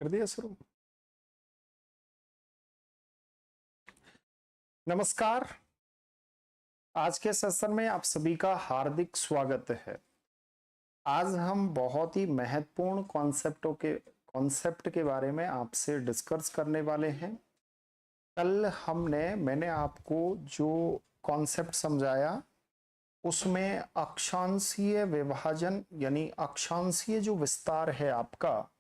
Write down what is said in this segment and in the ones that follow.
कर दिया शुरू। नमस्कार, आज के सेशन में आप सभी का हार्दिक स्वागत है। आज हम बहुत ही महत्वपूर्ण कॉन्सेप्ट के बारे में आपसे डिस्कस करने वाले हैं। कल मैंने आपको जो कॉन्सेप्ट समझाया उसमें अक्षांशीय विभाजन यानी अक्षांशीय जो विस्तार है आपका,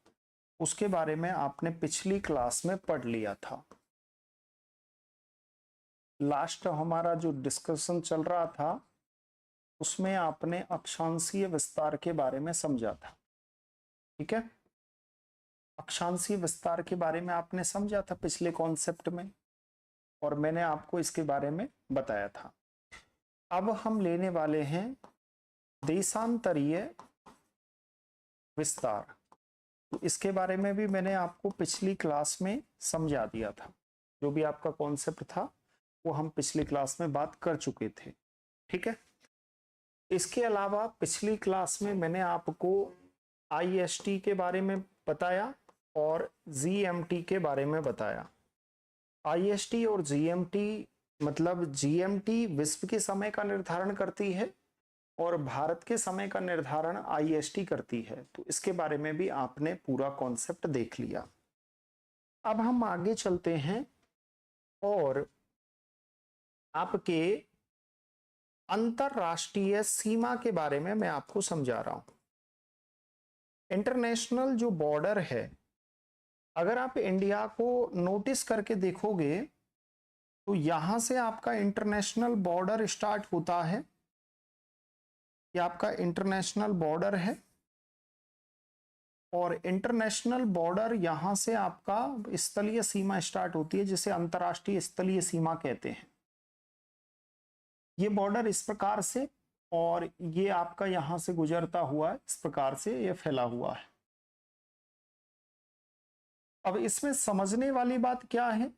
उसके बारे में आपने पिछली क्लास में पढ़ लिया था। लास्ट हमारा जो डिस्कशन चल रहा था उसमें आपने अक्षांशीय विस्तार के बारे में समझा था, ठीक है। अक्षांशीय विस्तार के बारे में आपने समझा था पिछले कॉन्सेप्ट में, और मैंने आपको इसके बारे में बताया था। अब हम लेने वाले हैं देशांतरीय विस्तार। तो इसके बारे में भी मैंने आपको पिछली क्लास में समझा दिया था। जो भी आपका कॉन्सेप्ट था वो हम पिछली क्लास में बात कर चुके थे, ठीक है। इसके अलावा पिछली क्लास में मैंने आपको IST के बारे में बताया और GMT के बारे में बताया। IST और GMT मतलब GMT विश्व के समय का निर्धारण करती है और भारत के समय का निर्धारण IST करती है। तो इसके बारे में भी आपने पूरा कॉन्सेप्ट देख लिया। अब हम आगे चलते हैं और आपके अंतरराष्ट्रीय सीमा के बारे में मैं आपको समझा रहा हूं। इंटरनेशनल जो बॉर्डर है, अगर आप इंडिया को नोटिस करके देखोगे तो यहां से आपका इंटरनेशनल बॉर्डर स्टार्ट होता है। ये आपका इंटरनेशनल बॉर्डर है और इंटरनेशनल बॉर्डर यहां से आपका स्थलीय सीमा स्टार्ट होती है, जिसे अंतरराष्ट्रीय स्थलीय सीमा कहते हैं। ये बॉर्डर इस प्रकार से, और ये आपका यहां से गुजरता हुआ इस प्रकार से ये फैला हुआ है। अब इसमें समझने वाली बात क्या है,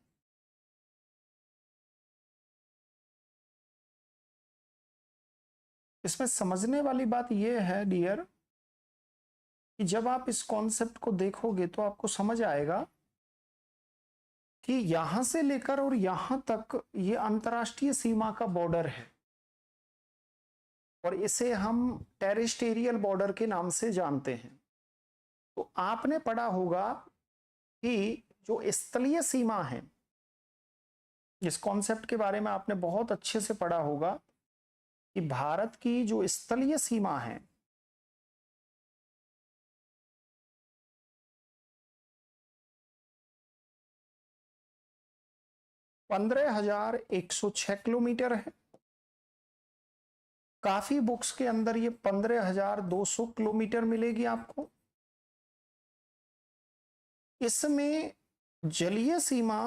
इसमें समझने वाली बात यह है डियर कि जब आप इस कॉन्सेप्ट को देखोगे तो आपको समझ आएगा कि यहां से लेकर और यहां तक ये अंतरराष्ट्रीय सीमा का बॉर्डर है, और इसे हम टेरिस्टेरियल बॉर्डर के नाम से जानते हैं। तो आपने पढ़ा होगा कि जो स्थलीय सीमा है, इस कॉन्सेप्ट के बारे में आपने बहुत अच्छे से पढ़ा होगा कि भारत की जो स्थलीय सीमा है वो 15,106 किलोमीटर है। काफी बुक्स के अंदर ये 15,200 किलोमीटर मिलेगी आपको। इसमें जलीय सीमा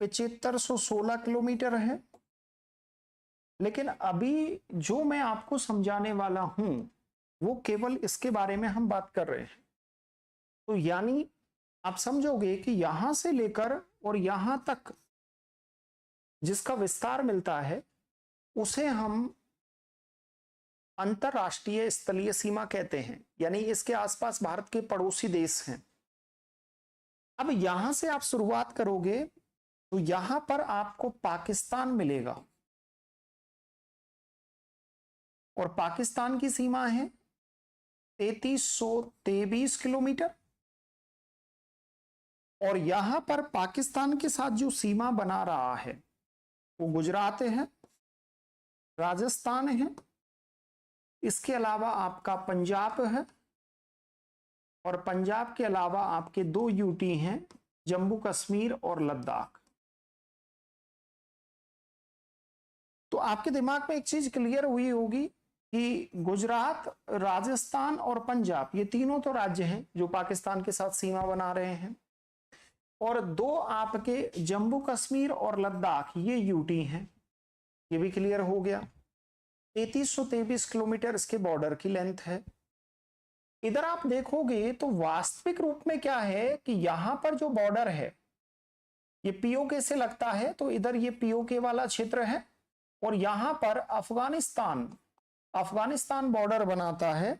7516 किलोमीटर है। लेकिन अभी जो मैं आपको समझाने वाला हूं वो केवल इसके बारे में हम बात कर रहे हैं। तो यानी आप समझोगे कि यहां से लेकर और यहां तक जिसका विस्तार मिलता है उसे हम अंतरराष्ट्रीय स्थलीय सीमा कहते हैं, यानी इसके आसपास भारत के पड़ोसी देश हैं। अब यहां से आप शुरुआत करोगे तो यहां पर आपको पाकिस्तान मिलेगा, और पाकिस्तान की सीमा है 3323 किलोमीटर। और यहां पर पाकिस्तान के साथ जो सीमा बना रहा है वो गुजरात है, राजस्थान है, इसके अलावा आपका पंजाब है, और पंजाब के अलावा आपके 2 यूटी हैं, जम्मू कश्मीर और लद्दाख। तो आपके दिमाग में एक चीज क्लियर हुई होगी कि गुजरात, राजस्थान और पंजाब ये तीनों तो राज्य हैं जो पाकिस्तान के साथ सीमा बना रहे हैं, और 2 आपके जम्मू कश्मीर और लद्दाख ये यूटी हैं। ये भी क्लियर हो गया। 3323 किलोमीटर इसके बॉर्डर की लेंथ है। इधर आप देखोगे तो वास्तविक रूप में क्या है कि यहां पर जो बॉर्डर है ये पीओके से लगता है, तो इधर ये पीओके वाला क्षेत्र है, और यहां पर अफगानिस्तान अफगानिस्तान बॉर्डर बनाता है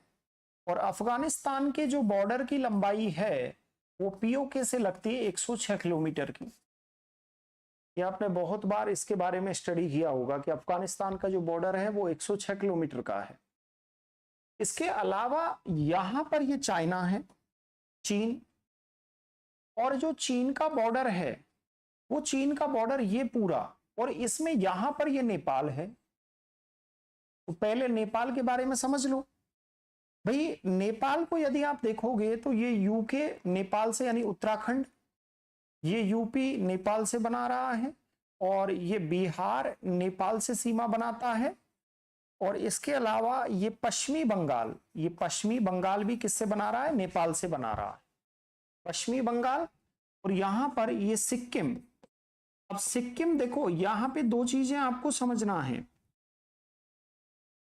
और अफगानिस्तान के जो बॉर्डर की लंबाई है वो पीओके से लगती है 106 किलोमीटर की। ये आपने बहुत बार इसके बारे में स्टडी किया होगा कि अफगानिस्तान का जो बॉर्डर है वो 106 किलोमीटर का है। इसके अलावा यहां पर ये चाइना है, चीन, और जो चीन का बॉर्डर है वो चीन का बॉर्डर ये पूरा, और इसमें यहां पर ये नेपाल है। तो पहले नेपाल के बारे में समझ लो भाई। नेपाल को यदि आप देखोगे तो ये यूके नेपाल से यानी उत्तराखंड, ये यूपी नेपाल से बना रहा है, और ये बिहार नेपाल से सीमा बनाता है, और इसके अलावा ये पश्चिमी बंगाल, ये पश्चिमी बंगाल भी किससे बना रहा है? नेपाल से बना रहा है, पश्चिमी बंगाल। और यहां पर ये सिक्किम। अब सिक्किम देखो, यहां पे दो चीजें आपको समझना है।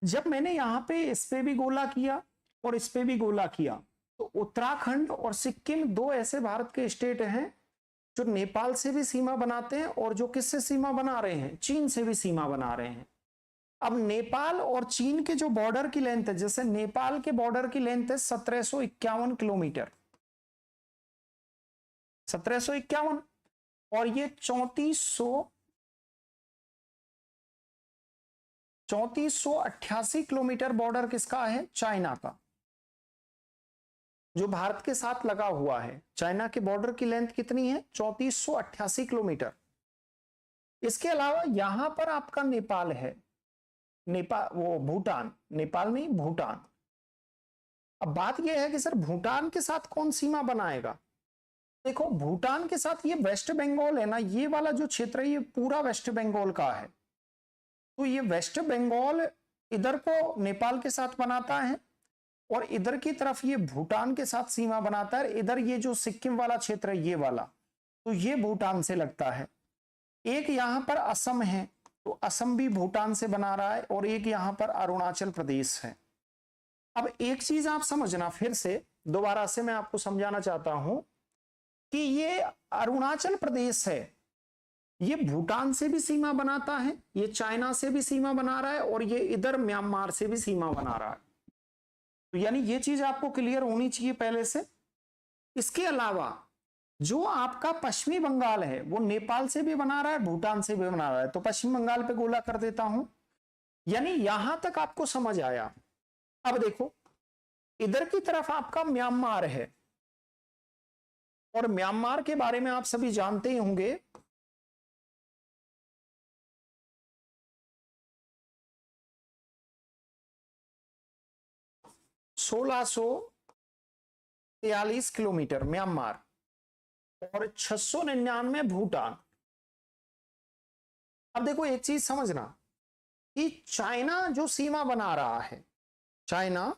जब मैंने यहां पे इस पे भी गोला किया और इस पे भी गोला किया, तो उत्तराखंड और सिक्किम दो ऐसे भारत के स्टेट हैं जो नेपाल से भी सीमा बनाते हैं और जो किससे सीमा बना रहे हैं? चीन से भी सीमा बना रहे हैं। अब नेपाल और चीन के जो बॉर्डर की लेंथ है, जैसे नेपाल के बॉर्डर की लेंथ है 1751 किलोमीटर, 1751, और ये 3488 किलोमीटर बॉर्डर किसका है? चाइना का, जो भारत के साथ लगा हुआ है। चाइना के बॉर्डर की लेंथ कितनी है? 3488 किलोमीटर। इसके अलावा यहां पर आपका नेपाल है, नेपाल, वो भूटान, नेपाल नहीं भूटान। अब बात यह है कि सर भूटान के साथ कौन सीमा बनाएगा? देखो भूटान के साथ ये वेस्ट बंगाल है ना, ये वाला जो क्षेत्र है ये पूरा वेस्ट बंगाल का है। तो ये वेस्ट बंगाल इधर को नेपाल के साथ बनाता है और इधर की तरफ ये भूटान के साथ सीमा बनाता है। इधर ये जो सिक्किम वाला क्षेत्र है ये वाला, तो ये भूटान से लगता है। एक यहां पर असम है, तो असम भी भूटान से बना रहा है, और एक यहां पर अरुणाचल प्रदेश है। अब एक चीज आप समझना, फिर से दोबारा से मैं आपको समझाना चाहता हूं कि ये अरुणाचल प्रदेश है, ये भूटान से भी सीमा बनाता है, ये चाइना से भी सीमा बना रहा है, और ये इधर म्यांमार से भी सीमा बना रहा है। तो यानी ये चीज आपको क्लियर होनी चाहिए पहले से। इसके अलावा जो आपका पश्चिमी बंगाल है वो नेपाल से भी बना रहा है, भूटान से भी बना रहा है। तो पश्चिम बंगाल पे गोला कर देता हूं, यानी यहां तक आपको समझ आया। अब देखो इधर की तरफ आपका म्यांमार है, और म्यांमार के बारे में आप सभी जानते ही होंगे 1643 किलोमीटर म्यांमार और 699 भूटान। अब देखो एक चीज समझना कि चाइना जो सीमा बना रहा है, चाइना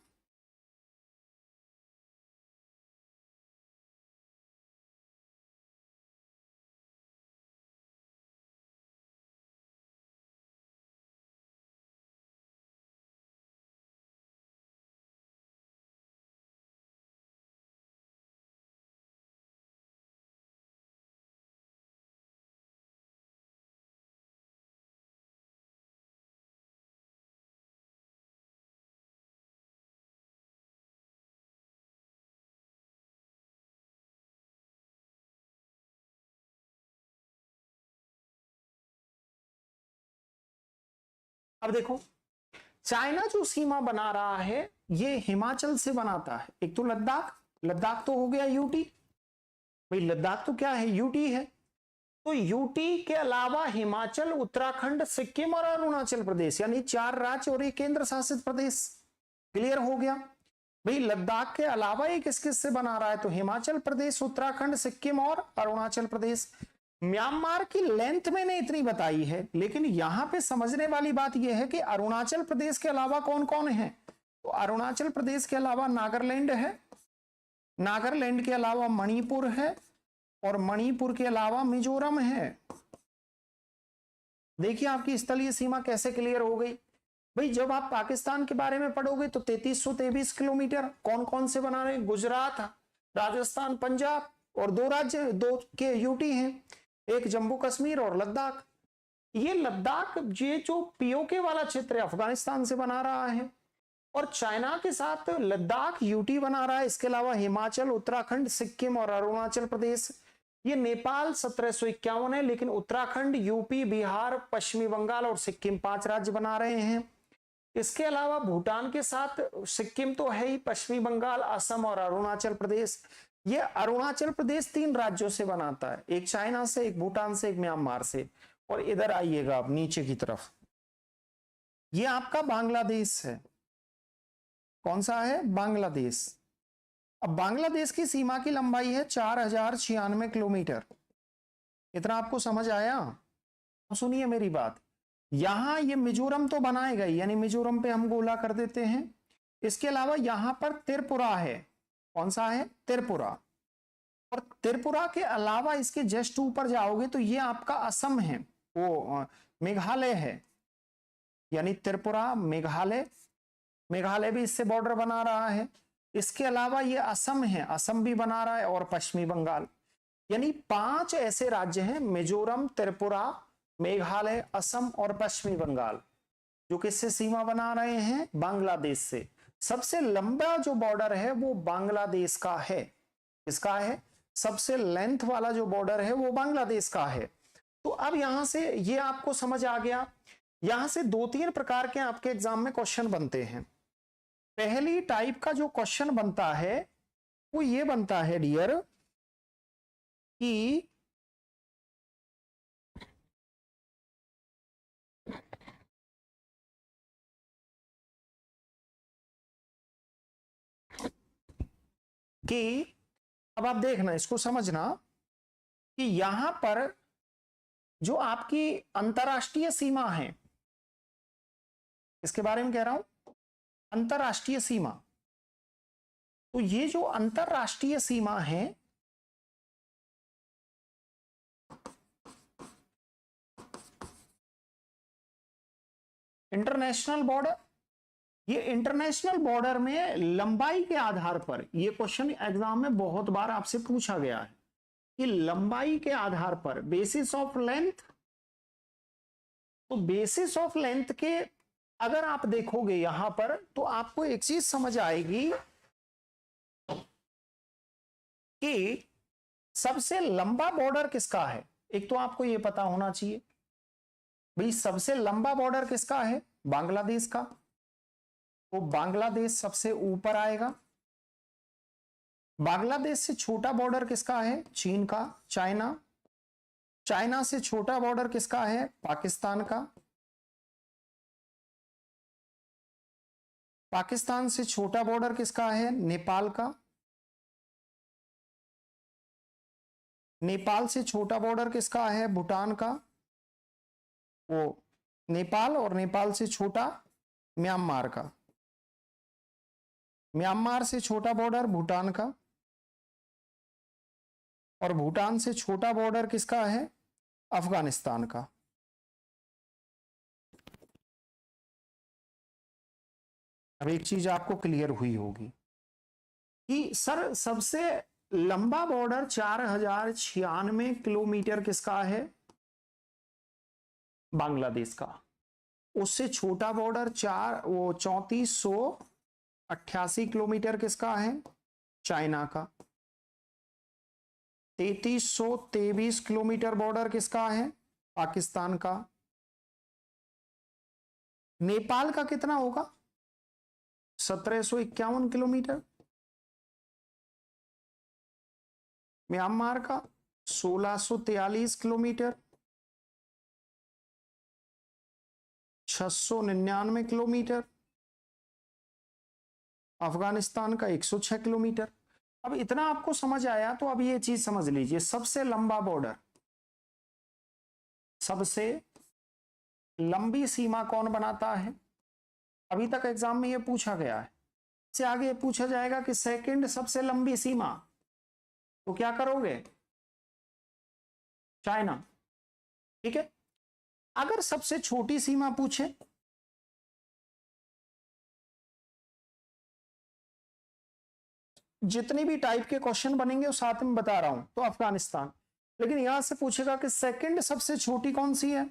अब देखो चाइना जो सीमा बना रहा है ये हिमाचल से बनाता है। एक तो लद्दाख, लद्दाख तो हो गया यूटी, भाई लद्दाख तो क्या है? यूटी है। तो यूटी के अलावा हिमाचल, उत्तराखंड, सिक्किम और अरुणाचल प्रदेश, यानी 4 राज्य और एक केंद्र शासित प्रदेश। क्लियर हो गया भाई? लद्दाख के अलावा ये किस किस से बना रहा है? तो हिमाचल प्रदेश, उत्तराखंड, सिक्किम और अरुणाचल प्रदेश। म्यांमार की लेंथ मैंने इतनी बताई है, लेकिन यहां पे समझने वाली बात यह है कि अरुणाचल प्रदेश के अलावा कौन कौन है? तो अरुणाचल प्रदेश के अलावा नागालैंड है, नागालैंड के अलावा मणिपुर है, और मणिपुर के अलावा मिजोरम है। देखिए आपकी स्थलीय सीमा कैसे क्लियर हो गई भाई। जब आप पाकिस्तान के बारे में पढ़ोगे तो 3323 किलोमीटर कौन कौन से बना रहे? गुजरात, राजस्थान, पंजाब, और 2 राज्य, 2 के यूटी हैं, एक जम्मू कश्मीर और लद्दाख। ये लद्दाख, ये जो पीओके वाला क्षेत्र है अफगानिस्तान से बना रहा है, और चाइना के साथ लद्दाख यूटी बना रहा है। इसके अलावा हिमाचल, उत्तराखंड, सिक्किम और अरुणाचल प्रदेश। ये नेपाल 1751 है, लेकिन उत्तराखंड, यूपी, बिहार, पश्चिमी बंगाल और सिक्किम 5 राज्य बना रहे हैं। इसके अलावा भूटान के साथ सिक्किम तो है ही, पश्चिमी बंगाल, असम और अरुणाचल प्रदेश। ये अरुणाचल प्रदेश 3 राज्यों से बनाता है, एक चाइना से, एक भूटान से, एक म्यांमार से। और इधर आइएगा आप नीचे की तरफ, ये आपका बांग्लादेश है। कौन सा है? बांग्लादेश। अब बांग्लादेश की सीमा की लंबाई है 4096 किलोमीटर। इतना आपको समझ आया? सुनिए मेरी बात, यहां ये मिजोरम तो बनाएगा, यानी मिजोरम पे हम गोला कर देते हैं। इसके अलावा यहां पर त्रिपुरा है। कौन सा है? त्रिपुरा। और त्रिपुरा के अलावा इसके जस्ट ऊपर जाओगे तो ये आपका असम है, वो मेघालय है, यानी त्रिपुरा, मेघालय। मेघालय भी इससे बॉर्डर बना रहा है। इसके अलावा ये असम है, असम भी बना रहा है, और पश्चिमी बंगाल। यानी 5 ऐसे राज्य हैं, मिजोरम, त्रिपुरा, मेघालय, असम और पश्चिमी बंगाल, जो किससे सीमा बना रहे हैं? बांग्लादेश से। सबसे लंबा जो बॉर्डर है वो बांग्लादेश का है। किसका है? सबसे लेंथ वाला जो बॉर्डर है वो बांग्लादेश का है। तो अब यहां से ये आपको समझ आ गया। यहां से 2-3 प्रकार के आपके एग्जाम में क्वेश्चन बनते हैं। पहली टाइप का जो क्वेश्चन बनता है वो ये बनता है डियर, कि अब आप देखना, इसको समझना कि यहां पर जो आपकी अंतरराष्ट्रीय सीमा है, इसके बारे में कह रहा हूं, अंतरराष्ट्रीय सीमा। तो ये जो अंतरराष्ट्रीय सीमा है, इंटरनेशनल बॉर्डर, ये इंटरनेशनल बॉर्डर में लंबाई के आधार पर, ये क्वेश्चन एग्जाम में बहुत बार आपसे पूछा गया है कि लंबाई के आधार पर, बेसिस ऑफ लेंथ। तो बेसिस ऑफ लेंथ के अगर आप देखोगे यहां पर, तो आपको एक चीज समझ आएगी कि सबसे लंबा बॉर्डर किसका है। एक तो आपको यह पता होना चाहिए भाई, सबसे लंबा बॉर्डर किसका है? बांग्लादेश का। तो बांग्लादेश सबसे ऊपर आएगा। बांग्लादेश से छोटा बॉर्डर किसका है? चीन का, चाइना। चाइना से छोटा बॉर्डर किसका है? पाकिस्तान का। पाकिस्तान से छोटा बॉर्डर किसका है? नेपाल का। नेपाल से छोटा बॉर्डर किसका है? भूटान का। वो नेपाल, और नेपाल से छोटा म्यांमार का। म्यांमार से छोटा बॉर्डर भूटान का, और भूटान से छोटा बॉर्डर किसका है? अफगानिस्तान का। अब एक चीज आपको क्लियर हुई होगी कि सर सबसे लंबा बॉर्डर 4096 किलोमीटर किसका है? बांग्लादेश का। उससे छोटा बॉर्डर 3488 किलोमीटर किसका है? चाइना का। 3323 किलोमीटर बॉर्डर किसका है? पाकिस्तान का। नेपाल का कितना होगा? 1751 किलोमीटर। म्यांमार का 1643 किलोमीटर। 699 किलोमीटर। अफगानिस्तान का 106 किलोमीटर। अब इतना आपको समझ आया, तो अब ये चीज समझ लीजिए, सबसे लंबा बॉर्डर, सबसे लंबी सीमा कौन बनाता है? अभी तक एग्जाम में ये पूछा गया है। इससे आगे पूछा जाएगा कि सेकंड सबसे लंबी सीमा, तो क्या करोगे? चाइना। ठीक है। अगर सबसे छोटी सीमा पूछे, जितनी भी टाइप के क्वेश्चन बनेंगे वो साथ में बता रहा हूं, तो अफगानिस्तान। लेकिन यहां से पूछेगा कि सेकंड सबसे छोटी कौन सी है,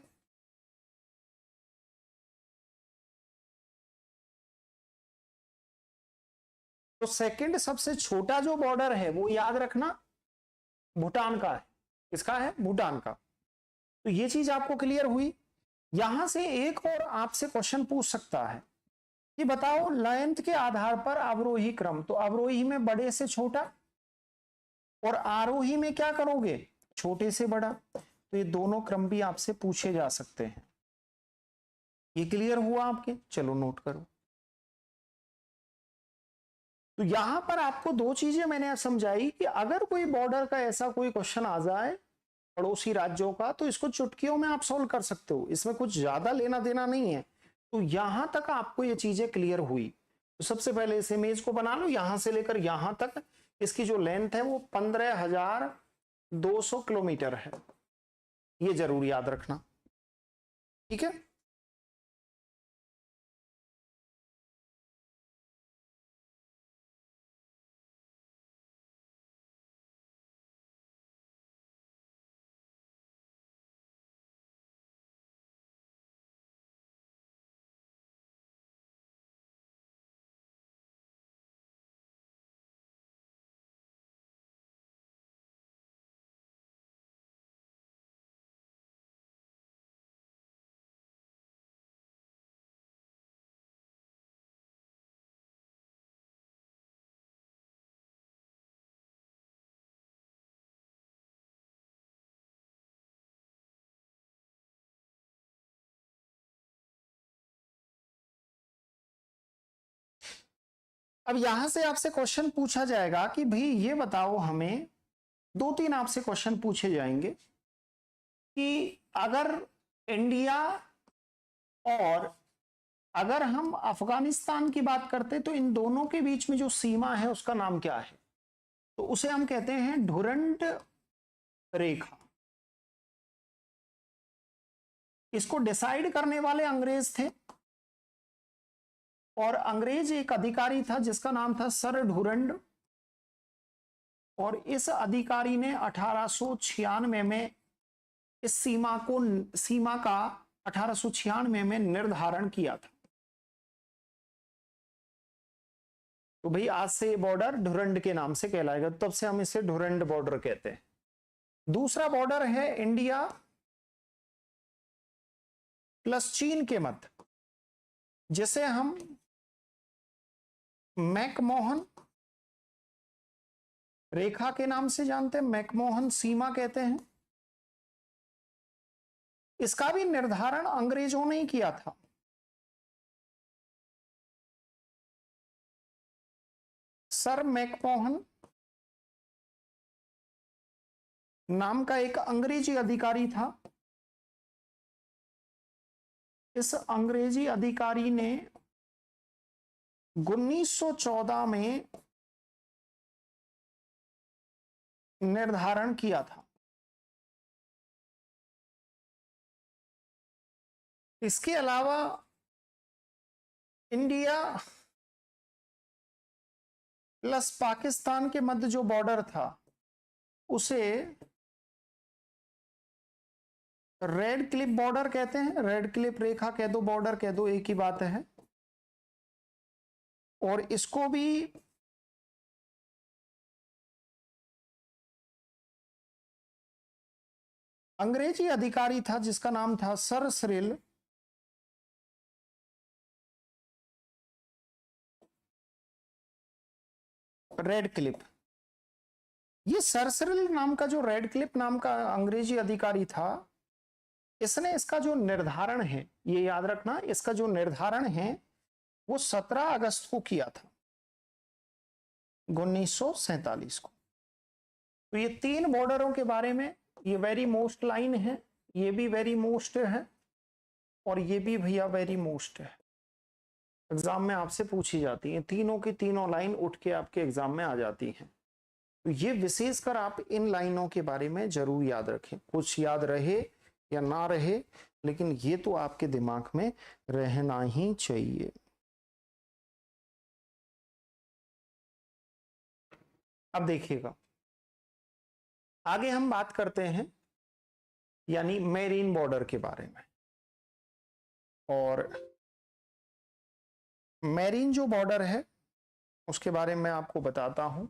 तो सेकंड सबसे छोटा जो बॉर्डर है वो याद रखना भूटान का है। किसका है? भूटान का। तो ये चीज आपको क्लियर हुई। यहां से एक और आपसे क्वेश्चन पूछ सकता है कि बताओ लेंथ के आधार पर अवरोही क्रम, तो अवरोही में बड़े से छोटा और आरोही में क्या करोगे? छोटे से बड़ा। तो ये दोनों क्रम भी आपसे पूछे जा सकते हैं। ये क्लियर हुआ आपके? चलो नोट करो। तो यहां पर आपको दो चीजें मैंने समझाई कि अगर कोई बॉर्डर का ऐसा कोई क्वेश्चन आ जाए पड़ोसी राज्यों का, तो इसको चुटकियों में आप सोल्व कर सकते हो, इसमें कुछ ज्यादा लेना देना नहीं है। तो यहां तक आपको ये चीजें क्लियर हुई। तो सबसे पहले इस इमेज को बना लो, यहां से लेकर यहां तक इसकी जो लेंथ है वो 15,200 किलोमीटर है। ये जरूर याद रखना, ठीक है। अब यहां से आपसे क्वेश्चन पूछा जाएगा कि भाई ये बताओ हमें, दो तीन आपसे क्वेश्चन पूछे जाएंगे कि अगर इंडिया और अगर हम अफगानिस्तान की बात करते तो इन दोनों के बीच में जो सीमा है उसका नाम क्या है? तो उसे हम कहते हैं डुरंड रेखा। इसको डिसाइड करने वाले अंग्रेज थे और अंग्रेज एक अधिकारी था जिसका नाम था सर डुरंड, और इस अधिकारी ने 1896 में इस सीमा का 1896 में निर्धारण किया था। तो भाई आज से ये बॉर्डर डुरंड के नाम से कहलाएगा, तब से हम इसे डुरंड बॉर्डर कहते हैं। दूसरा बॉर्डर है इंडिया प्लस चीन के मध्य, जिसे हम मैकमोहन रेखा के नाम से जानते हैं, मैकमोहन सीमा कहते हैं। इसका भी निर्धारण अंग्रेजों ने ही किया था। सर मैकमोहन नाम का एक अंग्रेजी अधिकारी था। इस अंग्रेजी अधिकारी ने 1914 में निर्धारण किया था। इसके अलावा इंडिया प्लस पाकिस्तान के मध्य जो बॉर्डर था उसे रेड क्लिप बॉर्डर कहते हैं। रेड क्लिप रेखा कह दो, बॉर्डर कह दो, एक ही बात है। और इसको भी अंग्रेजी अधिकारी था जिसका नाम था सर सिरिल रेड क्लिप। ये सर सिरिल नाम का जो रेड क्लिप नाम का अंग्रेजी अधिकारी था, इसने इसका जो निर्धारण है, ये याद रखना, इसका जो निर्धारण है वो 17 अगस्त को किया था, 1947 को। तो ये तीन बॉर्डरों के बारे में, ये वेरी मोस्ट लाइन है, ये भी वेरी मोस्ट है, और ये भी भैया वेरी मोस्ट है। एग्जाम में आपसे पूछी जाती है, तीनों की तीनों लाइन उठ के आपके एग्जाम में आ जाती हैं। तो ये विशेषकर आप इन लाइनों के बारे में जरूर याद रखें, कुछ याद रहे या ना रहे, लेकिन ये तो आपके दिमाग में रहना ही चाहिए। अब देखिएगा, आगे हम बात करते हैं यानी मेरीन बॉर्डर के बारे में। और मेरीन जो बॉर्डर है उसके बारे में आपको बताता हूं।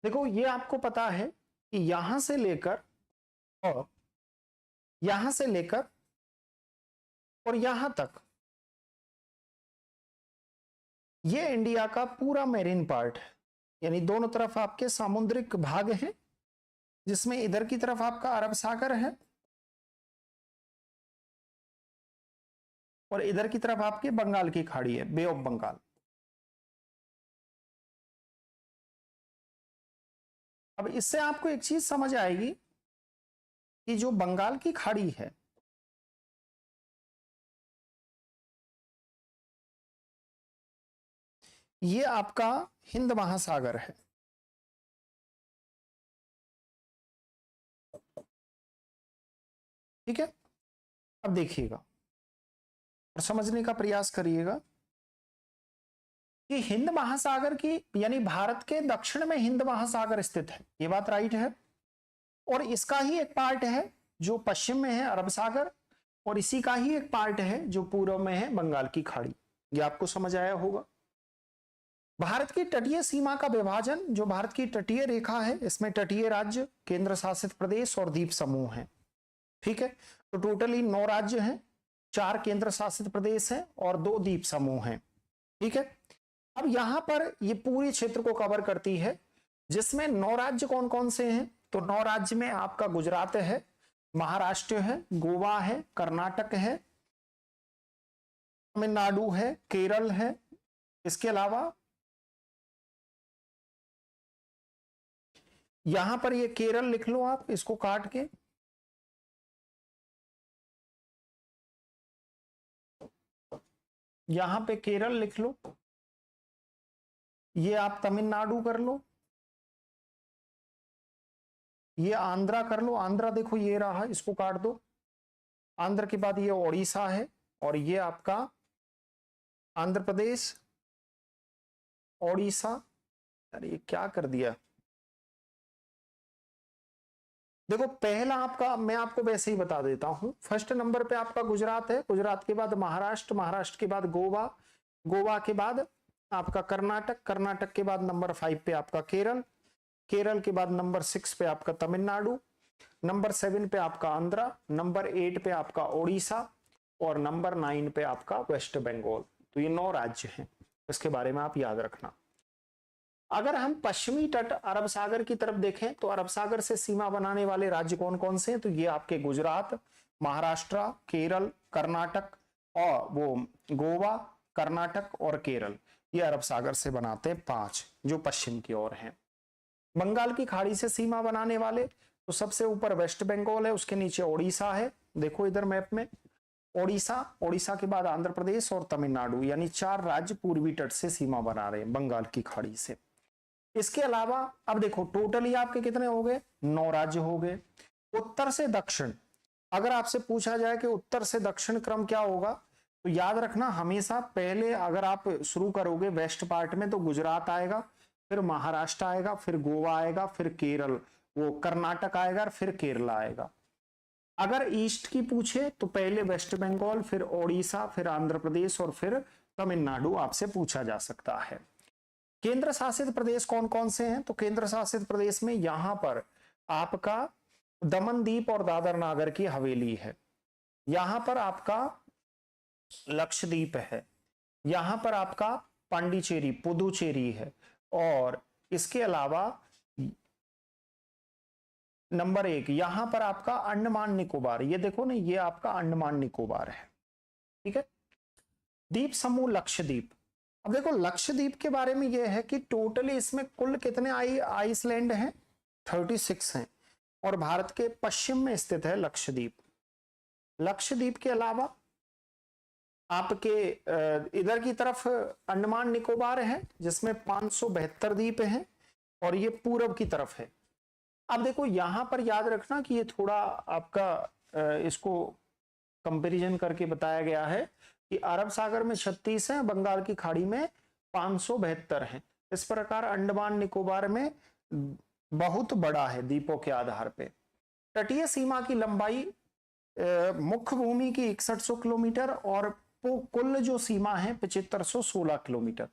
देखो ये आपको पता है कि यहां से लेकर और यहां से लेकर और यहां तक ये इंडिया का पूरा मेरीन पार्ट है, यानी दोनों तरफ आपके सामुद्रिक भाग हैं, जिसमें इधर की तरफ आपका अरब सागर है और इधर की तरफ आपके बंगाल की खाड़ी है, बे ऑफ बंगाल। अब इससे आपको एक चीज समझ आएगी कि जो बंगाल की खाड़ी है, ये आपका हिंद महासागर है। ठीक है, अब देखिएगा और समझने का प्रयास करिएगा कि हिंद महासागर की, यानी भारत के दक्षिण में हिंद महासागर स्थित है, ये बात राइट है। और इसका ही एक पार्ट है जो पश्चिम में है, अरब सागर, और इसी का ही एक पार्ट है जो पूर्व में है, बंगाल की खाड़ी। ये आपको समझ आया होगा। भारत की तटीय सीमा का विभाजन, जो भारत की तटीय रेखा है, इसमें तटीय राज्य, केंद्र शासित प्रदेश और द्वीप समूह हैं। ठीक है, तो टोटली 9 राज्य हैं, 4 केंद्र शासित प्रदेश हैं और 2 द्वीप समूह हैं। ठीक है, अब यहां पर ये पूरी क्षेत्र को कवर करती है, जिसमें 9 राज्य कौन कौन से हैं? तो 9 राज्य में आपका गुजरात है, महाराष्ट्र है, गोवा है, कर्नाटक है, तमिलनाडु है, केरल है। इसके अलावा यहां पर ये केरल लिख लो आप, इसको काट के, यहां पे केरल लिख लो, ये आप तमिलनाडु कर लो, ये आंध्रा कर लो, आंध्रा देखो ये रहा, इसको काट दो। आंध्र के बाद ये ओडिशा है और ये आपका आंध्र प्रदेश, ओडिशा। अरे ये क्या कर दिया? देखो पहला आपका, मैं आपको वैसे ही बता देता हूं, फर्स्ट नंबर पे आपका गुजरात है, गुजरात के बाद महाराष्ट्र, महाराष्ट्र के बाद गोवा, गोवा के बाद आपका कर्नाटक, कर्नाटक के बाद नंबर 5 पे आपका केरल, केरल के बाद नंबर 6 पे आपका तमिलनाडु, नंबर 7 पे आपका आंध्रा, नंबर 8 पे आपका ओडिशा और नंबर 9 पे आपका वेस्ट बंगाल। तो ये 9 राज्य हैं, इसके बारे में आप याद रखना। अगर हम पश्चिमी तट अरब सागर की तरफ देखें तो अरब सागर से सीमा बनाने वाले राज्य कौन कौन से हैं? तो ये आपके गुजरात, महाराष्ट्र, केरल, कर्नाटक और वो गोवा, कर्नाटक और केरल, ये अरब सागर से बनाते हैं 5 जो पश्चिम की ओर हैं। बंगाल की खाड़ी से सीमा बनाने वाले तो सबसे ऊपर वेस्ट बंगाल है, उसके नीचे ओडिशा है, देखो इधर मैप में ओडिशा, ओडिशा के बाद आंध्र प्रदेश और तमिलनाडु, यानी 4 राज्य पूर्वी तट से सीमा बना रहे हैं बंगाल की खाड़ी से। इसके अलावा अब देखो टोटली आपके कितने हो गए? 9 राज्य हो गए। उत्तर से दक्षिण, अगर आपसे पूछा जाए कि उत्तर से दक्षिण क्रम क्या होगा, तो याद रखना हमेशा पहले अगर आप शुरू करोगे वेस्ट पार्ट में तो गुजरात आएगा, फिर महाराष्ट्र आएगा, फिर गोवा आएगा, फिर केरल, वो कर्नाटक आएगा, फिर केरला आएगा। अगर ईस्ट की पूछे तो पहले वेस्ट बंगाल, फिर ओडिशा, फिर आंध्र प्रदेश और फिर तमिलनाडु आपसे पूछा जा सकता है। केंद्र शासित प्रदेश कौन कौन से हैं? तो केंद्र शासित प्रदेश में यहां पर आपका दमन दीप और दादर नागर की हवेली है, यहां पर आपका लक्षद्वीप है, यहां पर आपका पांडिचेरी, पुदुचेरी है, और इसके अलावा नंबर 1 यहां पर आपका अंडमान निकोबार, ये देखो ना, ये आपका अंडमान निकोबार है, ठीक है। द्वीप समूह लक्षद्वीप, अब देखो लक्षद्वीप के बारे में यह है कि टोटली इसमें कुल कितने आइसलैंड हैं, 36 हैं, और भारत के पश्चिम में स्थित है लक्षद्वीप। लक्षद्वीप के अलावा आपके इधर की तरफ अंडमान निकोबार है जिसमें 572 द्वीप हैं, और ये पूरब की तरफ है। अब देखो यहां पर याद रखना कि ये थोड़ा आपका इसको कंपैरिजन करके बताया गया है कि अरब सागर में 36 है, बंगाल की खाड़ी में 572 है। इस प्रकार अंडमान निकोबार में बहुत बड़ा है द्वीपों के आधार पे। तटीय सीमा की लंबाई मुख्य भूमि की 6100 किलोमीटर और कुल जो सीमा है 7516 किलोमीटर।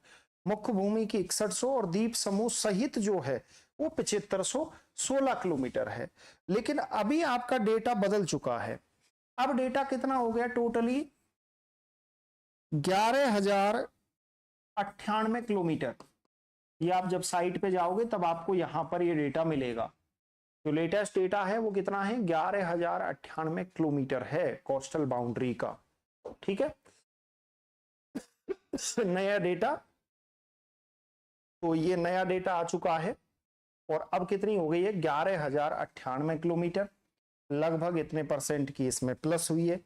मुख्य भूमि की 6100 और द्वीप समूह सहित जो है वो 7516 किलोमीटर है। लेकिन अभी आपका डेटा बदल चुका है। अब डेटा कितना हो गया, टोटली 11,098 किलोमीटर। ये आप जब साइट पे जाओगे तब आपको यहां पर ये डेटा मिलेगा। जो लेटेस्ट डेटा है वो कितना है, 11,098 किलोमीटर है कोस्टल बाउंड्री का, ठीक है। नया डेटा, तो ये नया डेटा आ चुका है और अब कितनी हो गई है, 11,098 किलोमीटर, लगभग इतने परसेंट की इसमें प्लस हुई है।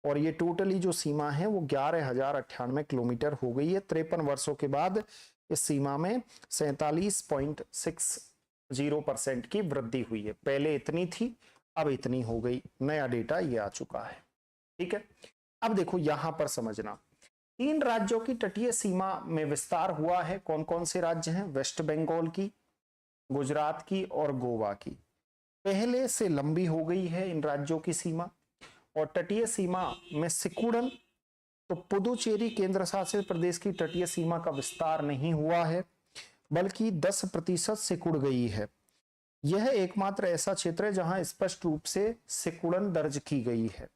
और ये टोटली जो सीमा है वो 11,098 किलोमीटर हो गई है। 53 वर्षों के बाद इस सीमा में 47.60% की वृद्धि हुई है। पहले इतनी थी, अब इतनी हो गई। नया डेटा ये आ चुका है, ठीक है। अब देखो यहां पर समझना, 3 राज्यों की तटीय सीमा में विस्तार हुआ है। कौन कौन से राज्य हैं, वेस्ट बंगाल की, गुजरात की और गोवा की। पहले से लंबी हो गई है इन राज्यों की सीमा। और तटीय सीमा में सिकुड़न, तो पुदुचेरी केंद्र शासित प्रदेश की तटीय सीमा का विस्तार नहीं हुआ है, बल्कि 10% सिकुड़ गई है। यह एकमात्र ऐसा क्षेत्र है जहां स्पष्ट रूप से सिकुड़न दर्ज की गई है।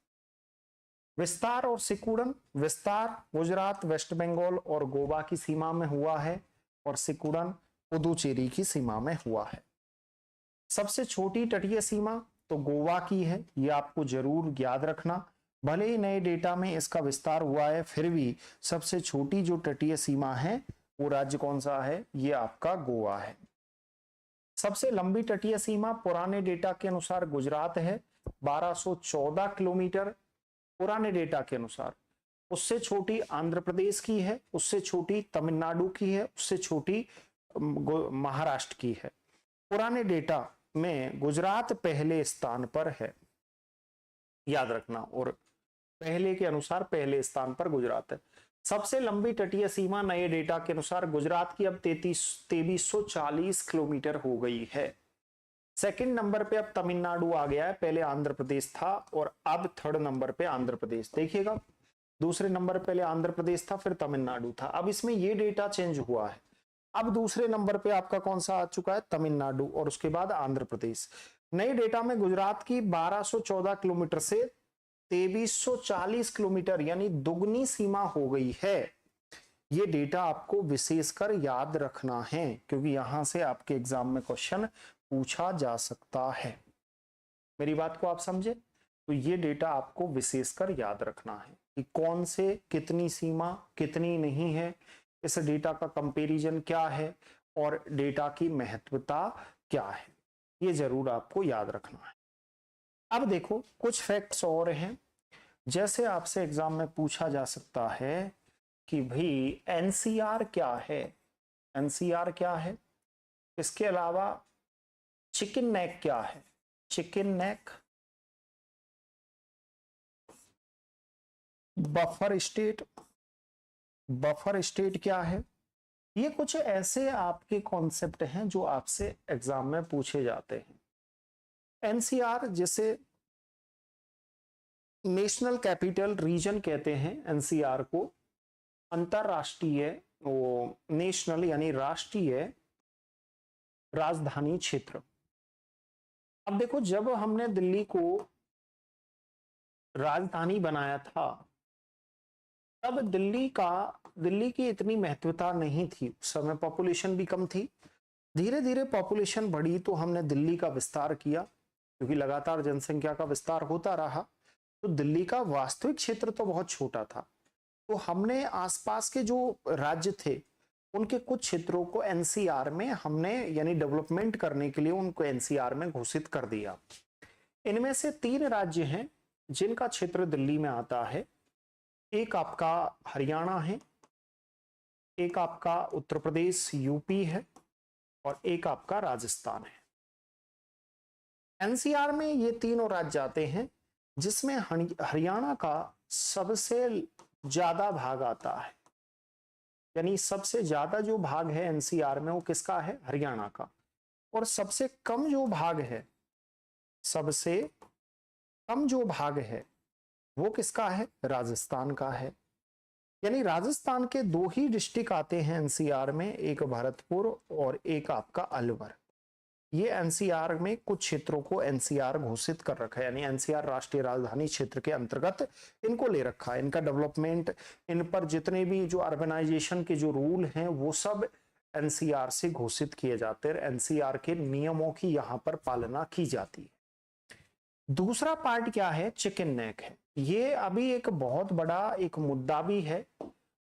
विस्तार और सिकुड़न, विस्तार गुजरात, वेस्ट बंगाल और गोवा की सीमा में हुआ है और सिकुड़न पुदुचेरी की सीमा में हुआ है। सबसे छोटी तटीय सीमा तो गोवा की है, यह आपको जरूर याद रखना। भले ही नए डेटा में इसका विस्तार हुआ है, फिर भी सबसे छोटी जो तटीय सीमा है वो राज्य कौन सा है, ये आपका गोवा है। सबसे लंबी तटीय सीमा पुराने डेटा के अनुसार गुजरात है, 1214 किलोमीटर पुराने डेटा के अनुसार। उससे छोटी आंध्र प्रदेश की है, उससे छोटी तमिलनाडु की है, उससे छोटी महाराष्ट्र की है। पुराने डेटा में गुजरात पहले स्थान पर है, याद रखना, और पहले के अनुसार पहले स्थान पर गुजरात है। सबसे लंबी तटीय सीमा नए डेटा के अनुसार गुजरात की अब 2340 किलोमीटर हो गई है। सेकंड नंबर पे अब तमिलनाडु आ गया है, पहले आंध्र प्रदेश था और अब थर्ड नंबर पे आंध्र प्रदेश। देखिएगा, दूसरे नंबर पहले आंध्र प्रदेश था, फिर तमिलनाडु था। अब इसमें ये डेटा चेंज हुआ है। अब दूसरे नंबर पे आपका कौन सा आ चुका है, तमिलनाडु, और उसके बाद आंध्र प्रदेश। नए डेटा में गुजरात की 1214 किलोमीटर से 2340 किलोमीटर यानी दुगनी सीमा हो गई है। ये डेटा आपको विशेषकर याद रखना है क्योंकि यहां से आपके एग्जाम में क्वेश्चन पूछा जा सकता है। मेरी बात को आप समझे? तो ये डेटा आपको विशेषकर याद रखना है कि कौन से कितनी सीमा कितनी नहीं है, इस डेटा का कंपैरिजन क्या है और डेटा की महत्वता क्या है, ये जरूर आपको याद रखना है। अब देखो कुछ फैक्ट्स और हैं, जैसे आपसे एग्जाम में पूछा जा सकता है कि भाई एनसीआर क्या है, एनसीआर क्या है। इसके अलावा चिकन नेक क्या है, chicken neck, buffer state, buffer state क्या है। ये कुछ ऐसे आपके कॉन्सेप्ट हैं जो आपसे एग्जाम में पूछे जाते हैं। एनसीआर जिसे नेशनल कैपिटल रीजन कहते हैं, एनसीआर को अंतरराष्ट्रीय वो नेशनल यानी राष्ट्रीय राजधानी क्षेत्र। अब देखो जब हमने दिल्ली को राजधानी बनाया था तब दिल्ली की इतनी महत्वता नहीं थी, उस समय पॉपुलेशन भी कम थी। धीरे धीरे पॉपुलेशन बढ़ी तो हमने दिल्ली का विस्तार किया क्योंकि लगातार जनसंख्या का विस्तार होता रहा, तो दिल्ली का वास्तविक क्षेत्र तो बहुत छोटा था। तो हमने आसपास के जो राज्य थे उनके कुछ क्षेत्रों को एनसीआर में हमने यानी डेवलपमेंट करने के लिए उनको एनसीआर में घोषित कर दिया। इनमें से 3 राज्य हैं जिनका क्षेत्र दिल्ली में आता है। एक आपका हरियाणा है, एक आपका उत्तर प्रदेश यूपी है, और एक आपका राजस्थान है। एनसीआर में ये तीनों राज्य आते हैं, जिसमें हरियाणा का सबसे ज्यादा भाग आता है। यानी सबसे ज्यादा जो भाग है एनसीआर में वो किसका है? हरियाणा का। और सबसे कम जो भाग है, सबसे कम जो भाग है वो किसका है? राजस्थान का है। यानी राजस्थान के 2 ही डिस्ट्रिक्ट आते हैं एनसीआर में, एक भरतपुर और एक आपका अलवर। ये एनसीआर में कुछ क्षेत्रों को एनसीआर घोषित कर रखा है, यानी एनसीआर राष्ट्रीय राजधानी क्षेत्र के अंतर्गत इनको ले रखा है। इनका डेवलपमेंट, इन पर जितने भी जो अर्बनाइजेशन के जो रूल हैं वो सब एनसीआर से घोषित किए जाते हैं। एनसीआर के नियमों की यहाँ पर पालना की जाती है। दूसरा पार्ट क्या है? चिकन नेक है। ये अभी एक बहुत बड़ा एक मुद्दा भी है,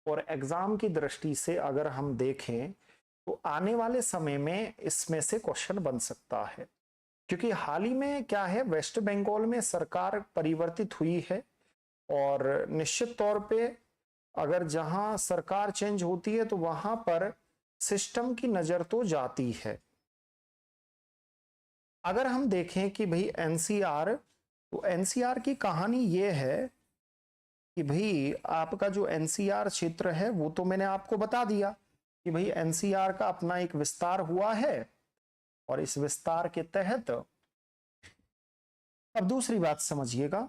और एग्जाम की दृष्टि से अगर हम देखें तो आने वाले समय में इसमें से क्वेश्चन बन सकता है। क्योंकि हाल ही में क्या है, वेस्ट बंगाल में सरकार परिवर्तित हुई है, और निश्चित तौर पे अगर जहां सरकार चेंज होती है तो वहां पर सिस्टम की नजर तो जाती है। अगर हम देखें कि भाई एनसीआर, तो एनसीआर की कहानी ये है कि भाई आपका जो एनसीआर क्षेत्र है वो तो मैंने आपको बता दिया कि भाई एनसीआर का अपना एक विस्तार हुआ है, और इस विस्तार के तहत अब दूसरी बात समझिएगा।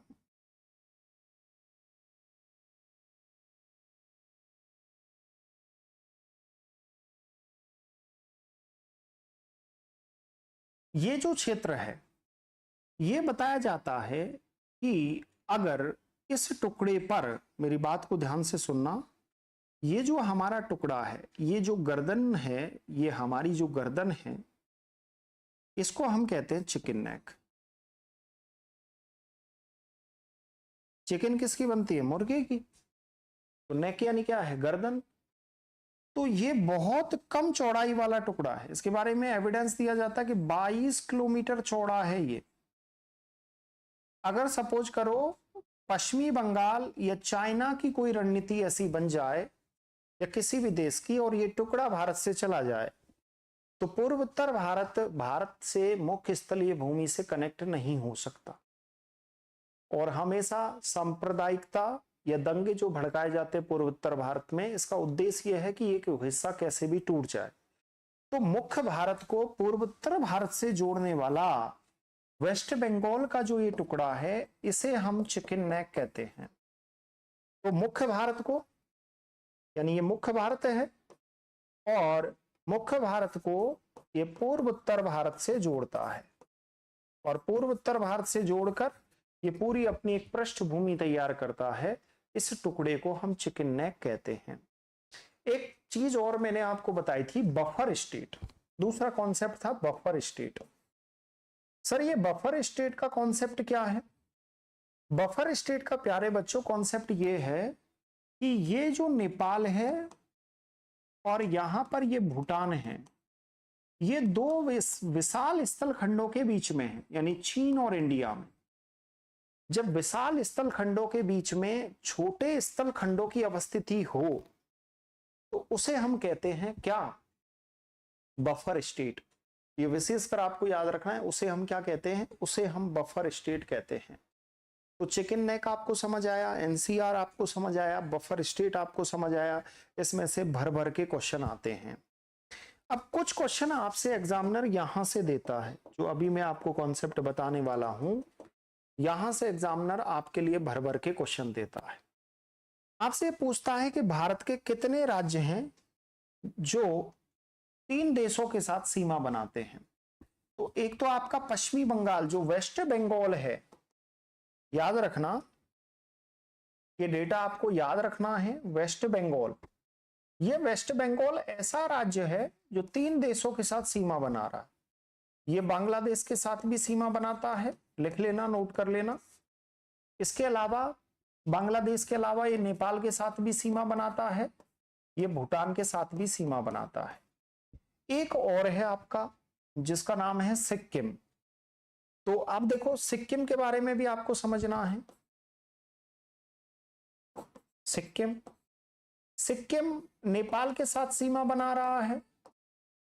ये जो क्षेत्र है ये बताया जाता है कि अगर इस टुकड़े पर, मेरी बात को ध्यान से सुनना, ये जो हमारा टुकड़ा है, ये जो गर्दन है, ये हमारी जो गर्दन है, इसको हम कहते हैं चिकन नेक। चिकन किसकी बनती है? मुर्गे की। तो नेक यानी क्या है? गर्दन। तो ये बहुत कम चौड़ाई वाला टुकड़ा है। इसके बारे में एविडेंस दिया जाता है कि 22 किलोमीटर चौड़ा है ये। अगर सपोज करो पश्चिमी बंगाल या चाइना की कोई रणनीति ऐसी बन जाए, या किसी भी देश की, और ये टुकड़ा भारत से चला जाए, तो पूर्व उत्तर भारत से मुख्य स्थलीय भूमि से कनेक्ट नहीं हो सकता। और हमेशा सांप्रदायिकता या दंगे जो भड़काए जाते हैं पूर्व उत्तर भारत में, इसका उद्देश्य यह है कि एक हिस्सा कैसे भी टूट जाए। तो मुख्य भारत को पूर्व उत्तर भारत से जोड़ने वाला वेस्ट बंगाल का जो ये टुकड़ा है, इसे हम चिकन नेक कहते हैं। तो मुख्य भारत को, यानी ये मुख्य भारत है, और मुख्य भारत को ये पूर्व उत्तर भारत से जोड़ता है, और पूर्व उत्तर भारत से जोड़कर ये पूरी अपनी एक पृष्ठभूमि तैयार करता है। इस टुकड़े को हम चिकन नेक कहते हैं। एक चीज और मैंने आपको बताई थी, बफर स्टेट। दूसरा कॉन्सेप्ट था बफर स्टेट। सर ये बफर स्टेट का कॉन्सेप्ट क्या है? बफर स्टेट का प्यारे बच्चों कॉन्सेप्ट ये है कि ये जो नेपाल है और यहां पर ये भूटान है, ये 2 विशाल स्थल खंडों के बीच में है, यानी चीन और इंडिया में। जब विशाल स्थल खंडों के बीच में छोटे स्थल खंडों की अवस्थिति हो तो उसे हम कहते हैं क्या? Buffer state. ये विशेषकर आपको याद रखना है, उसे हम क्या कहते हैं? उसे हम बफर स्टेट कहते हैं। तो चिकन नेक आपको समझ आया, एनसीआर आपको समझ आया, बफर स्टेट आपको समझ आया। इसमें से भर भर के क्वेश्चन आते हैं। अब कुछ क्वेश्चन आपसे एग्जामिनर यहां से देता है, जो अभी मैं आपको कॉन्सेप्ट बताने वाला हूं, यहां से एग्जामिनर आपके लिए भर भर के क्वेश्चन देता है। आपसे पूछता है कि भारत के कितने राज्य हैं जो 3 देशों के साथ सीमा बनाते हैं। तो एक तो आपका पश्चिमी बंगाल, जो वेस्ट बंगाल है, याद रखना, ये डेटा आपको याद रखना है। वेस्ट बंगाल, ये वेस्ट बंगाल ऐसा राज्य है जो 3 देशों के साथ सीमा बना रहा है। ये बांग्लादेश के साथ भी सीमा बनाता है, लिख लेना, नोट कर लेना। इसके अलावा बांग्लादेश के अलावा ये नेपाल के साथ भी सीमा बनाता है, ये भूटान के साथ भी सीमा बनाता है। एक और है आपका जिसका नाम है सिक्किम। तो आप देखो सिक्किम के बारे में भी आपको समझना है। सिक्किम नेपाल के साथ सीमा बना रहा है,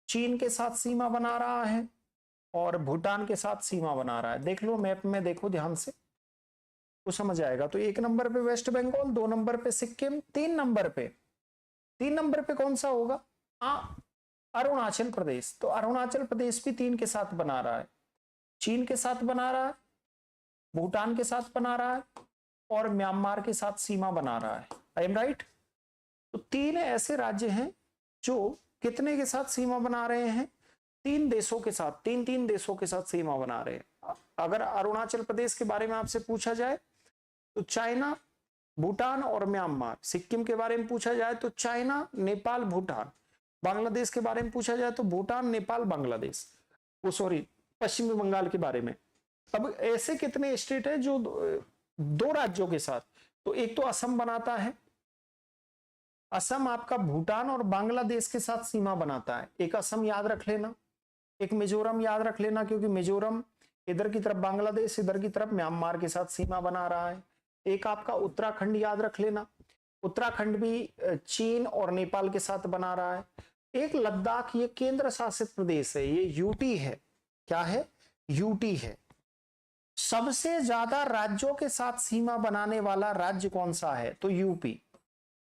चीन के साथ सीमा बना रहा है और भूटान के साथ सीमा बना रहा है। देख लो मैप में, देखो ध्यान से तो समझ आएगा। तो 1 नंबर पे वेस्ट बंगाल, 2 नंबर पे सिक्किम, 3 नंबर पे कौन सा होगा? अरुणाचल प्रदेश। तो अरुणाचल प्रदेश भी 3 के साथ बना रहा है, चीन के साथ बना रहा है, भूटान के साथ बना रहा है और म्यांमार के साथ सीमा बना रहा है। I am right? तो 3 ऐसे राज्य हैं जो कितने के साथ सीमा बना रहे हैं? 3 देशों के साथ, 3 देशों के साथ सीमा बना रहे हैं। अगर अरुणाचल प्रदेश के बारे में आपसे पूछा जाए तो चाइना, भूटान और म्यांमार। सिक्किम के बारे में पूछा जाए तो चाइना, नेपाल, भूटान। बांग्लादेश के बारे में पूछा जाए तो भूटान, नेपाल, बांग्लादेश। पश्चिमी बंगाल के बारे में। अब ऐसे कितने स्टेट है जो 2 राज्यों के साथ? तो एक तो असम बनाता है, असम आपका भूटान और बांग्लादेश के साथ सीमा बनाता है। एक असम याद रख लेना, एक मिजोरम याद रख लेना, क्योंकि मिजोरम इधर की तरफ बांग्लादेश, इधर की तरफ म्यांमार के साथ सीमा बना रहा है। एक आपका उत्तराखंड याद रख लेना, उत्तराखंड भी चीन और नेपाल के साथ बना रहा है। एक लद्दाख, ये केंद्र शासित प्रदेश है, ये यूटी है। क्या है? यूटी है। सबसे ज्यादा राज्यों के साथ सीमा बनाने वाला राज्य कौन सा है? तो यूपी।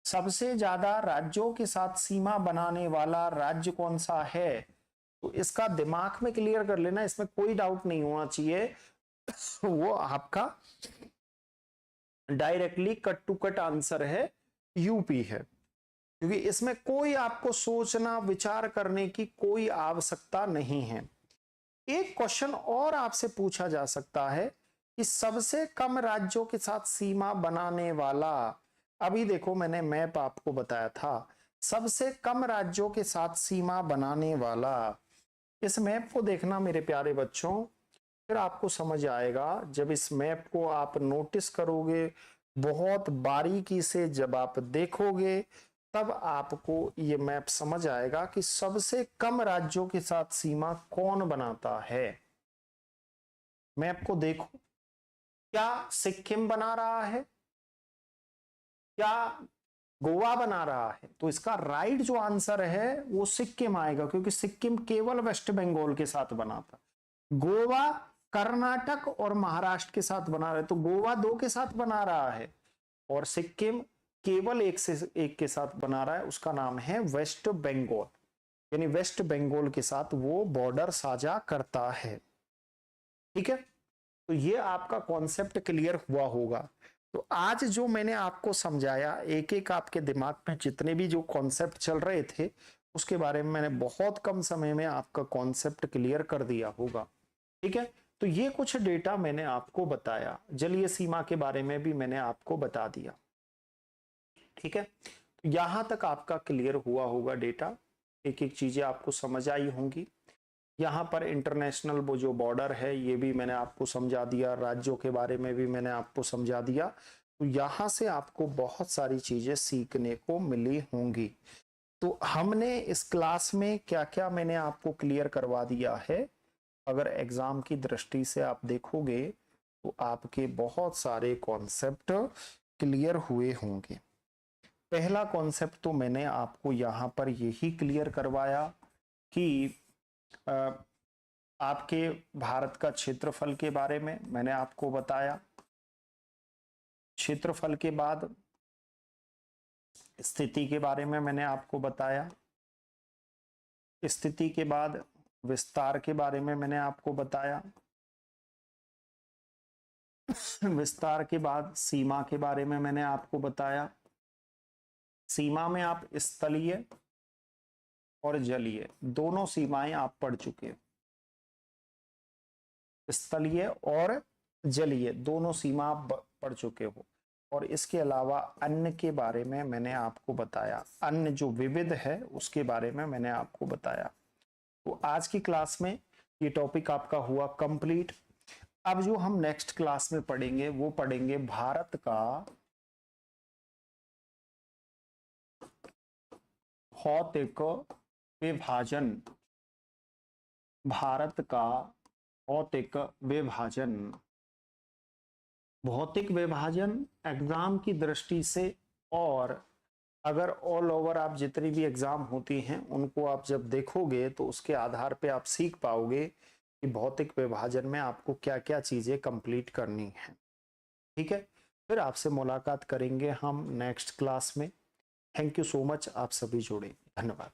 सबसे ज्यादा राज्यों के साथ सीमा बनाने वाला राज्य कौन सा है? तो इसका दिमाग में क्लियर कर लेना, इसमें कोई डाउट नहीं होना चाहिए। वो आपका directly cut to cut answer है, यूपी है। क्योंकि इसमें कोई आपको सोचना, विचार करने की कोई आवश्यकता नहीं है। एक क्वेश्चन और आपसे पूछा जा सकता है कि सबसे कम राज्यों के साथ सीमा बनाने वाला, अभी देखो मैंने मैप आपको बताया था, सबसे कम राज्यों के साथ सीमा बनाने वाला। इस मैप को देखना मेरे प्यारे बच्चों, फिर आपको समझ आएगा। जब इस मैप को आप नोटिस करोगे, बहुत बारीकी से जब आप देखोगे, तब आपको ये मैप समझ आएगा कि सबसे कम राज्यों के साथ सीमा कौन बनाता है। मैप को देखो, क्या सिक्किम बना रहा है? क्या गोवा बना रहा है? तो इसका राइट जो आंसर है वो सिक्किम आएगा, क्योंकि सिक्किम केवल वेस्ट बंगाल के साथ बना था। गोवा कर्नाटक और महाराष्ट्र के साथ बना रहा है, तो गोवा 2 के साथ बना रहा है और सिक्किम केवल एक के साथ बना रहा है। उसका नाम है वेस्ट बंगाल, यानी वेस्ट बंगाल के साथ वो बॉर्डर साझा करता है। ठीक है, तो ये आपका कॉन्सेप्ट क्लियर हुआ होगा। तो आज जो मैंने आपको समझाया, एक एक आपके दिमाग में जितने भी जो कॉन्सेप्ट चल रहे थे, उसके बारे में मैंने बहुत कम समय में आपका कॉन्सेप्ट क्लियर कर दिया होगा। ठीक है, तो ये कुछ डेटा मैंने आपको बताया। जलीय सीमा के बारे में भी मैंने आपको बता दिया। ठीक है, तो यहां तक आपका क्लियर हुआ होगा डेटा, एक एक चीजें आपको समझ आई होंगी। यहाँ पर इंटरनेशनल वो जो बॉर्डर है ये भी मैंने आपको समझा दिया, राज्यों के बारे में भी मैंने आपको समझा दिया। तो यहाँ से आपको बहुत सारी चीजें सीखने को मिली होंगी। तो हमने इस क्लास में क्या क्या मैंने आपको क्लियर करवा दिया है, अगर एग्जाम की दृष्टि से आप देखोगे तो आपके बहुत सारे कॉन्सेप्ट क्लियर हुए होंगे। पहला कॉन्सेप्ट तो मैंने आपको यहाँ पर यही क्लियर करवाया कि आपके भारत का क्षेत्रफल के बारे में मैंने आपको बताया। क्षेत्रफल के बाद स्थिति के बारे में मैंने आपको बताया। स्थिति के बाद विस्तार के बारे में मैंने आपको बताया। विस्तार के बाद सीमा के बारे में मैंने आपको बताया। सीमा में आप स्थलीय और जलीय दोनों सीमाएं आप पढ़ चुके हो। स्थलीय और जलीय दोनों सीमा आप पढ़ चुके हो। और इसके अलावा अन्य के बारे में मैंने आपको बताया, अन्य जो विविध है उसके बारे में मैंने आपको बताया। तो आज की क्लास में ये टॉपिक आपका हुआ कंप्लीट। अब जो हम नेक्स्ट क्लास में पढ़ेंगे वो पढ़ेंगे भारत का भौतिक विभाजन। भारत का भौतिक विभाजन। भौतिक विभाजन एग्जाम की दृष्टि से, और अगर ऑल ओवर आप जितनी भी एग्जाम होती हैं उनको आप जब देखोगे तो उसके आधार पे आप सीख पाओगे कि भौतिक विभाजन में आपको क्या क्या चीजें कंप्लीट करनी है। ठीक है, फिर आपसे मुलाकात करेंगे हम नेक्स्ट क्लास में। थैंक यू सो मच, आप सभी जुड़े, धन्यवाद।